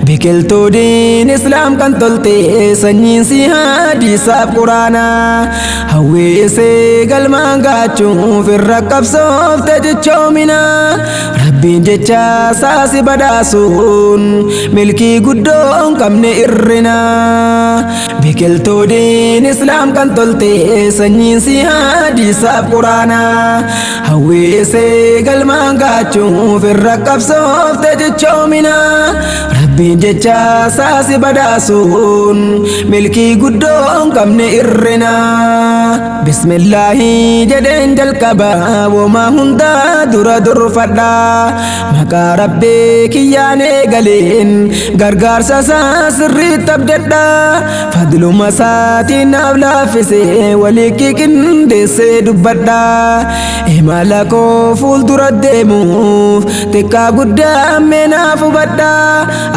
biqiltuu diin islaam kan tolte sanyiin si hadiisaaf quraana hawweessee galmaan gaachuuf irra qabsoofte jechoomina rabbiin jecha saasi badhaasuun milkii guddoon qabne irrina biqiltuu diin islaam kan tolte sanyiin si hadiisaaf quraana hawweessee galmaan gaachuuf irra qabsoofte jechoomina rabbiin jecha saasi badhaasuun milkii guddoon qabne irrina bismillaahi jedheen jalqaba womaa hundaa dura durfadha maqaa rabbii kiyyaan eegaleen gargaarsa isaa sirriitti abdadha fadluma isaatiin naaf laaffisee walii qindeessee dubbadha imala koo fuuldura deemuuf xiqqaa guddaa meenaaf hubadha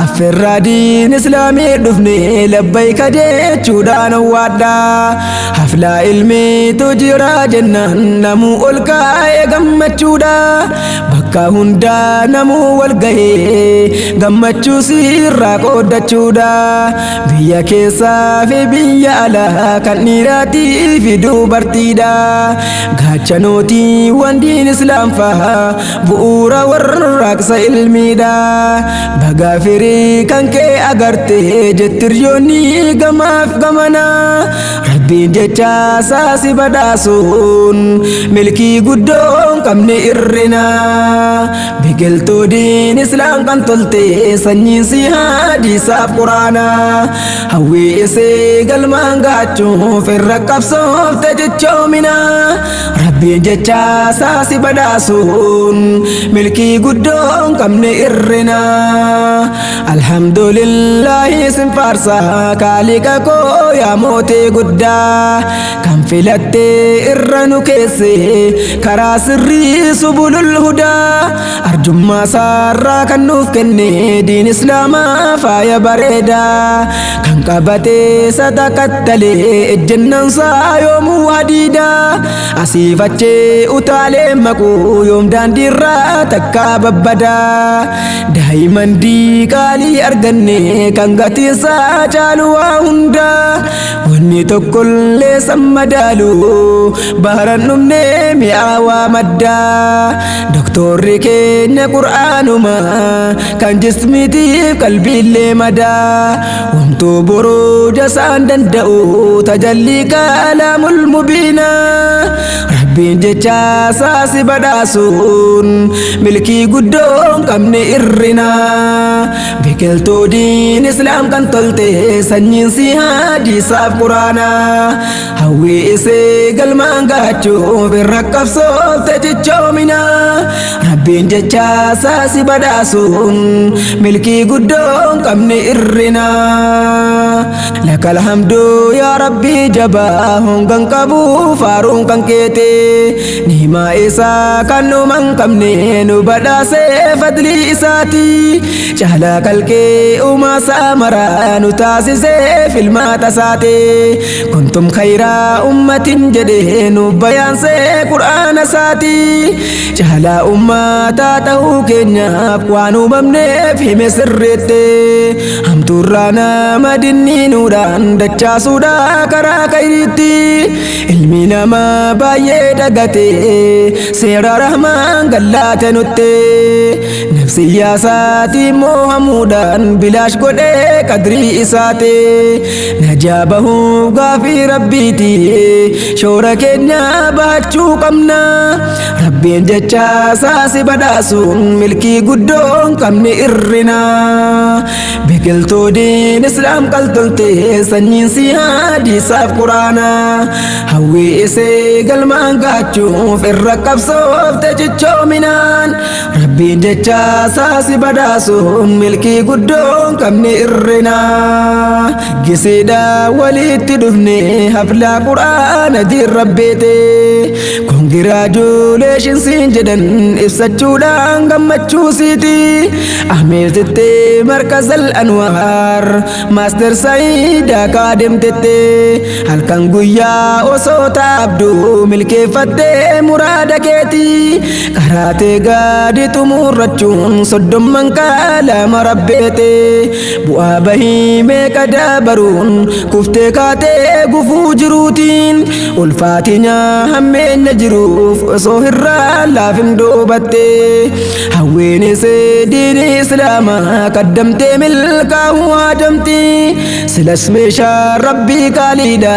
affeerraa diin islaamii dhufne labbayka jechuudhaan hawwaadha haflaa ilmiitu jira jennaan namuu ol kaa'ee gammachuudha bakka hundaa namuu wal gahee gammachuu sirraa qooddachuudha biyya keessaa fi biyya alaa kan dhiiraatii fi dubartiidha gaachanootii wandiin islaam faha bu'uura warraaqsa ilmiidha baga firii kan kee agarte jettiryoonni gamaaf gamana rabbiin jecha saasi badhaasuun milkii guddoon qabne irrina biqiltuu diin islaam kan tolte sanyiin si hadiisaaf quraana hawweessee galmaan gaachuuf irra qabsoofte jechoomina rabbiin jecha saasi badhaasuun milkii guddoon qabne irrina alhamdulillahi sin faarsa kaaliqa koo yaa mootee guddaa kan filatte irra nu keesse karaa sirrii subulul hudaa arjummaa saarraa kan nuuf kenne diin islaamaa faaya bareedaa kan qabate sadaqattalee ejjennaan saa yoomuu hadiida asiif achee utaalee maquu yoom daandiirraa takkaa babbadaa daa'iman diiqaalii arganne kan gatiinsaa caalu waa hundaa wanni tokkollee sammadaalu baharan dhumne mi'aawaa maddaa doktorri keenya qur'aanuma kan jismitiif qalbiillee madaa wamtuu boroo jasaan danda'u tajallii kalaamul mubiina rabbiin jecha saasi badhaasuun milkii guddoon qabne irrina biqiltuu diin islaam kan tolte sanyiin si hadiisaaf quraana hawweessee galmaan gaachuuf irra qabsoofte jechoomina rabbiin jecha saasi badhaasuun milkii guddoon qabne irrina lakal hamdu yaa rabbii jabaa hongan qabu faaruun kan keete nimaa isaa kan numan qabne nu badhaasee fadlii isaati caalaa kalqee uumaa isaa maraa nu taasisee filmaata isaate kuntum khayraa ummatin jedhee nu bayaansee qur'aana isaati caalaa ummataa ta'uu keenyaaf waan uumamneef hime sirreette hamtuurraa nama dinniinuudhaan dachaasuudha karaa khayriitti ilmi namaa baay'ee dhagate seera rahmaan gallaate nutte nafsiyyaa isaatii moohamuudhaan bilaash godhee qadrii isaate najaa bahuuf gaafii rabbiiti shoora keenya bahachuu qabna rabbiin jecha saasi badhaasuun milkii guddoon qabne irrina biqiltuu diin islaam kan tolte sanyiin si hadiisaaf quraana hawweessee galmaan gaachuuf irra qabsoofte jechoominaan rabbiin jecha saasi badhaasuun milkii guddoon qabne irrina gisiidha walitti dhufne haflaa quraana diin rabbeete congratulations siin jedhan ibsachuudhaan gammachuu siiti ameertitte markazal anwaar maaster saayid akaademtette halkan guyyaa osoo taabdu milkeeffatte muraada keeti karaatee gaadii xumura gurrachuun soddomman kalama rabbeete bu'aa bahii meeqa dabaruun kuftee kaatee gufuu jiruutiin ulfaatinya hammeenya jiruuf osoo hirraa laafin doobatte hawweenis diini islaamaa qaddamtee milkaa'uu haadamti silas meeshaa rabbii qaaliidha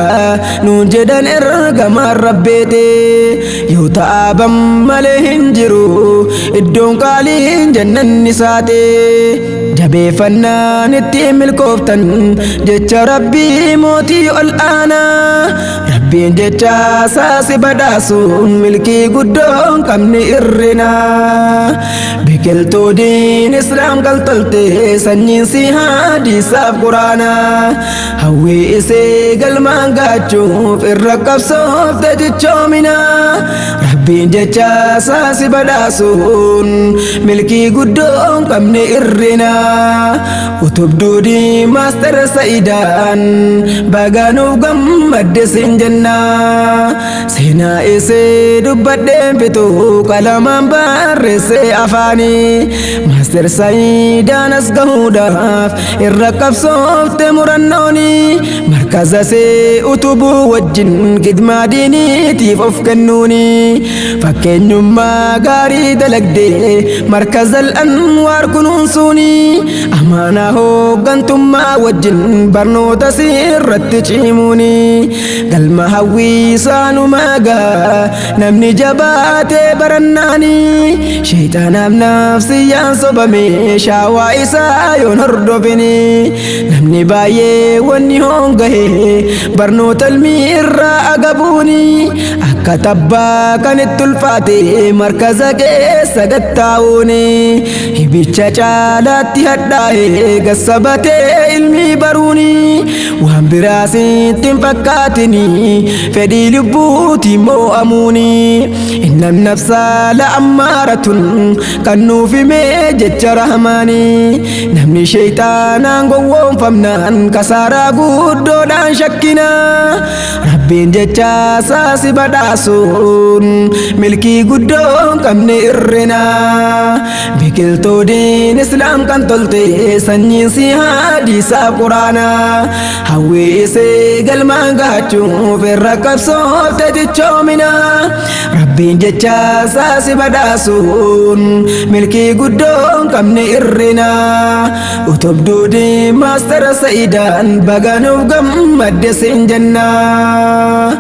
nuun jedhan ergamaan rabbeete yoo ta'aban malee hin jiru iddoon qaaliin jannanni saate jabeeffannaan itti milkooftan jecha rabbii mootii ol aanaa rabbiin jecha saasi badhaasuun milkii guddoon qabni irrinaa biqiltuu diin islaam galtolte sanyiin si hadiisaaf quraanaa hawwii isee galmaan gaachuuf irra qabsoofte jechoominaa rabbiin jecha saasi badhaasuun milkii guddoon qabni irrinaa utubduudii maaster Sa'iidaan bagaanuuf gammadde siin jennaa seenaa isee dubbadheen fitu qalamaan barreessee afaanii maaster Sa'iidaan as gahuudhaaf irra qabsoofte murannooni markaza see utubuu wajjin khidmaa diiniitiif of kennuuni fakkeenyummaa gaarii dalagdee markazal anwaar kunuunsuuni amaanaa hooggantummaa wajjin barnoota sirratti cimuuni galma hawwii saanumaa gaa namni jabaatee barannaani sheeyxaanaaf nafsiyyaan sobame shaawaa isaa yoon hordofini namni baay'ee wanni hoongahee barnoota ilmii irraa agabuuni akka tabbaa kan itti ulfaate markaza keessa gattaa'uuni hibicha caalaatti hadhaa'ee gassabatee ilmii baruuni waan biraas ittiin fakkaatini fedhii lubbuutii moo'amuuni innam nafsaa la'ammaaratun kan nuuf himee jecha rahmaani namni sheeyxaanaan gowwoomfamnaan kasaaraa guddoodhaan shakkina rabbiin jecha saasi badhaasuun milkii guddoon qabne irrinaa biqiltuu diin islaam kan tolte sanyiin si hadiisaaf quraanaa hawwii isee galmaan gaachuuf irra qabsoofte jechoominaa rabbiin jecha saasi badhaasuun milkii guddoon qabne irrinaa utubduudii maaster Sa'iidaan bagaanuuf gammadde siin jennaa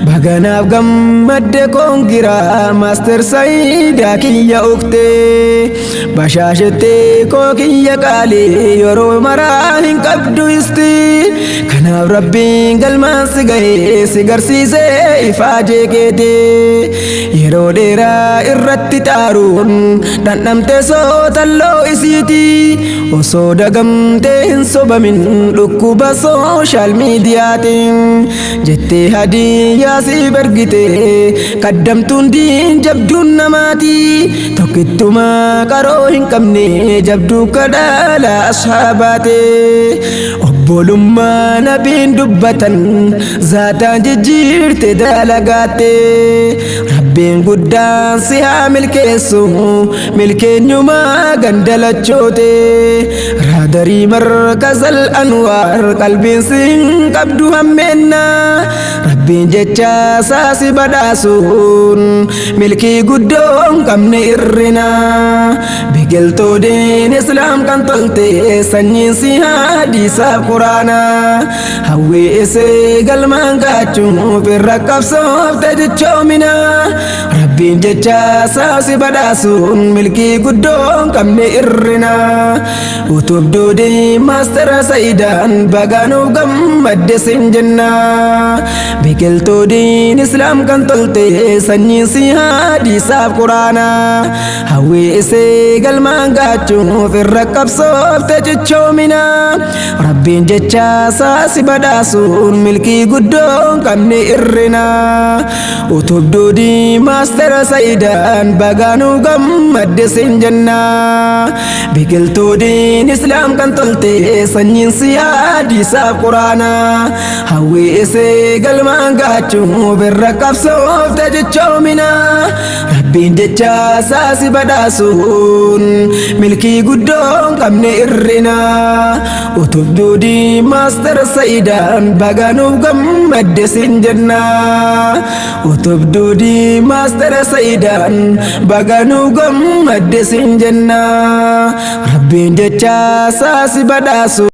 baganaaf gammadde koongiraa maaster Sa'iidaa kiyya uktee bashaashettee koo kiyya qaalee yeroo maraa hin qabdu isti kanaaf rabbiin galmaan si gahee si garsiisee ifaa jeekeetee yeroo dheeraa irratti xaaruun dhandhamtee sootalloo isiiti osoo dagamtee hin sobamin dhukkuba sooshaal miidiyaatiin jettee hadiyyaa si bergite qaddamtuun diin jabduun namaati tokkittuma qaroo hin qabne jabduu kadhaala ashaabaate obbolummaa nabiin dubbatan zaataan jijjiirte dalagaatte rabbiin guddaan si haa milkeessu milkeenyumaa gandalachoote raadarii markazal anwaar qalbiin siin qabdu hammeenna rabbiin jecha saasi badhaasuun milkii guddoon qabne irrinaa biqiltuu diin islaam kan tolte sanyiin si hadiisaaf quraanaa hawwii isee galmaan gaachuuf irra qabsoofte jechoominaa rabbiin jecha saasi badhaasuun milkii guddoon qabne irrinaa utubduudii maaster Sa'iidaan bagaanuuf gammadde siin jennaa biqiltuu diin islaam kan tolte sanyiin si hadiisaaf quraanaa hawwii isee galmaan gaachuuf irra qabsoofte jechoominaa rabbiin jecha saasi badhaasuun milkii guddoon qabne irrinaa utubduudii maaster Sa'iidaan bagaanuuf gammadde siin jennaa biqiltuu diin islaam kan tolte sanyiin si hadiisaaf quraanaa hawwii isee galmaan gaachuuf irra qabsoofte jechoominaa rabbiin jecha saasi badhaasuun milkii guddoon qabne irrina utubduudii maastara Saayidaan baganuuf gammadde sin jenna utubduudii maastara Saayidaan baganuuf gammadde sin jenna rabbiin jecha saasi badhaasu